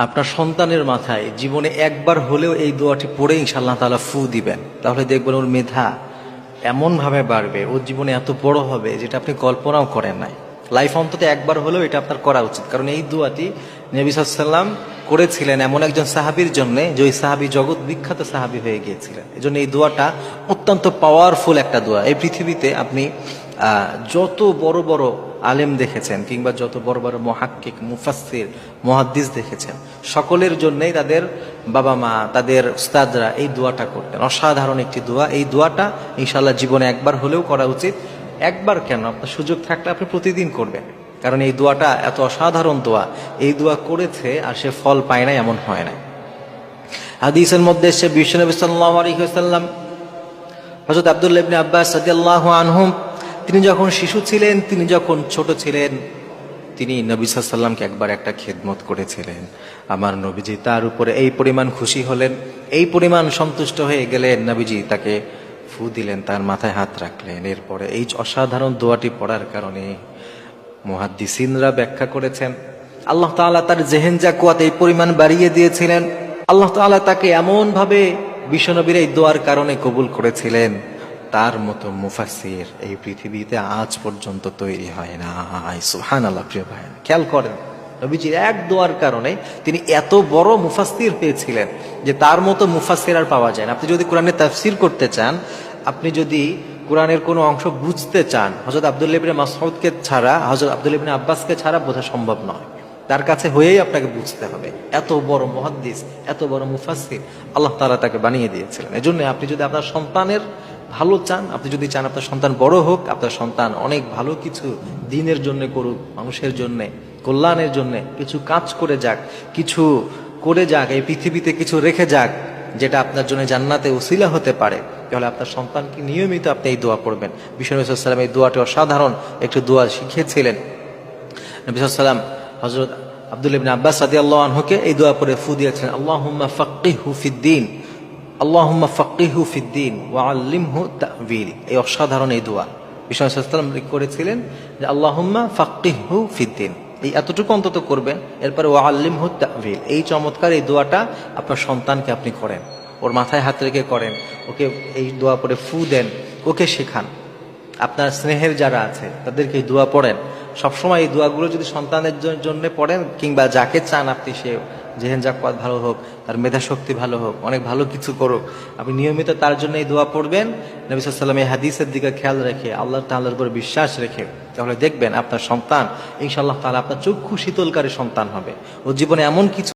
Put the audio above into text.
আপনার সন্তানের মাথায় জীবনে একবার হলেও এই দোয়াটি পড়ে ইনশাআল্লাহ তাআলা ফু দিবেন, তাহলে দেখবেন ওর মেধা এমনভাবে বাড়বে, ওর জীবনে এত বড় হবে যেটা আপনি কল্পনাও করেন নাই। লাইফ অন্তত একবার হলেও এটা আপনার করা উচিত, কারণ এই দোয়াটি নবী সাল্লাল্লাহু আলাইহি ওয়াসাল্লাম করেছিলেন এমন একজন সাহাবীর জন্য, যে ওই সাহাবী জগৎ বিখ্যাত সাহাবী হয়ে গিয়েছিলেন। এই জন্য এই দোয়াটা অত্যন্ত পাওয়ারফুল একটা দোয়া। এই পৃথিবীতে আপনি যত বড় বড় আলেম দেখেছেন কিংবা যত বড় বড় মুহাক্কিক, মুফাসসির, মুহাদ্দিস দেখেছেন, সকলের জন্যই তাদের বাবা মা, তাদের উস্তাদরা এই দোয়াটা করতেন। অসাধারণ একটি দোয়া। এই দোয়াটা ইনশাআল্লাহ জীবনে একবার হলেও করা উচিত। একবার কেন, আপনার সুযোগ থাকলে আপনি প্রতিদিন করবেন, কারণ এই দোয়াটা এত অসাধারণ দোয়া। এই দোয়া করেছে আর সে ফল পায় না এমন হয় না। হাদিসের মধ্যে সে বিশ্বনবী সাল্লাল্লাহু আলাইহি ওয়াসাল্লাম, হযরত আব্দুল্লাহ ইবনে আব্বাস রাদিয়াল্লাহু আনহুম, তিনি যখন শিশু ছিলেন, তিনি যখন ছোট ছিলেন, তিনি নবী সাল্লাল্লাহু আলাইহি ওয়াসাল্লামকে একবার একটা খেদমত করেছিলেন। আমার নবীজি তার উপরে এই পরিমাণ খুশি হলেন, এই পরিমাণ সন্তুষ্ট হয়ে গেলেন, নবীজি তাকে ফু দিলেন, তার মাথায় হাত রাখলেন। এরপরে এই অসাধারণ দোয়াটি পড়ার কারণে মুহাদ্দিসিনরা ব্যাখ্যা করেছেন, আল্লাহ তাআলা তার জেহেন জাকুয়াত এই পরিমাণ বাড়িয়ে দিয়েছিলেন। আল্লাহ তাআলা তাকে এমনভাবে বিশ্বনবীর এই দোয়ার কারণে কবুল করেছিলেন, তার মতো মুফাসসির এই পৃথিবীতে আজ পর্যন্ত তৈরি হয় না। সুবহানাল্লাহ। প্রিয় ভাই, খেয়াল করেন, নবীজির এক দোয়ার কারণে তিনি এত বড় মুফাসসির হয়েছিলেন যে তার মতো মুফাসসির আর পাওয়া যায় না। আপনি যদি কোরআনের তাফসীর করতে চান, আপনি যদি কোরআনের কোনো অংশ বুঝতে চান, হযরত আব্দুল্লাহ ইবনে মাসউদকে ছাড়া, হযরত আব্দুল্লাহ ইবনে আব্বাসকে ছাড়া বোঝা সম্ভব নয়। তার কাছে হয়েই আপনাকে বুঝতে হবে। এত বড় মুহাদ্দিস, এত বড় মুফাসসির আল্লাহ তাআলা তাকে বানিয়ে দিয়েছিলেন। এজন্য আপনি যদি আপনার সন্তানের ভালো চান, আপনি যদি চান আপনার সন্তান বড় হোক, আপনার সন্তান অনেক ভালো কিছু দ্বীনের জন্য করুক, মানুষের জন্য, কল্যাণের জন্য কিছু কাজ করে যাক, কিছু করে যাক, এই পৃথিবীতে কিছু রেখে যাক যেটা আপনার জন্য জান্নাতে উসিলা হতে পারে, তাহলে আপনার সন্তানকে নিয়মিত আপনি এই দোয়া পড়বেন। বিশ্বনবী সাল্লাল্লাহু আলাইহি ওয়াসাল্লাম এই দোয়াটি অসাধারণ একটি দোয়া শিখিয়েছিলেন। নবী সাল্লাল্লাহু আলাইহি ওয়াসাল্লাম হযরত আব্দুল্লাহ ইবনে আব্বাস রাদিয়াল্লাহু আনহুকে এই দোয়া পড়ে ফু দিয়েছিলেন, আল্লাহুম্মা ফাক্কিহহু ফিদ্দীন, আল্লাহুম্মা ফাক্কিহহু ফিদ্দীন ওয়া আল্লিমহু তা'ওয়ীল। এই অসাধারণ এই দোয়া বিশ্বনবী সাল্লাল্লাহু আলাইহি ওয়াসাল্লাম করেছিলেন যে আল্লাহুম্মা ফাক্কিহহু ফিদ্দীন, এই এতটুকু অন্তত করবেন। এরপরে ওয়া আল্লিমহু তা'ওয়ীল, এই চমৎকার এই দোয়াটা আপনার সন্তানকে আপনি করেন, ওর মাথায় হাত রেখে করেন, ওকে এই দোয়া পড়ে ফু দেন, ওকে শেখান। আপনার স্নেহের যারা আছে তাদেরকে এই দোয়া পড়েন। সবসময় এই দোয়াগুলো যদি সন্তানের জন্য পড়েন, কিংবা যাকে চান আপনি সে জেহেন জাকুয়াত ভালো হোক, তার মেধা শক্তি ভালো হোক, অনেক ভালো কিছু করুক, আপনি নিয়মিত তার জন্য এই দোয়া পড়বেন। নবী সাল্লাল্লাহু আলাইহি ওয়াসাল্লাম এই হাদিসের দিকে খেয়াল রেখে, আল্লাহ তাআলার উপর বিশ্বাস রেখে, তাহলে দেখবেন আপনার সন্তান ইনশাআল্লাহ তাআলা আপনার চক্ষু শীতলকারী সন্তান হবে। ও জীবনে এমন কিছু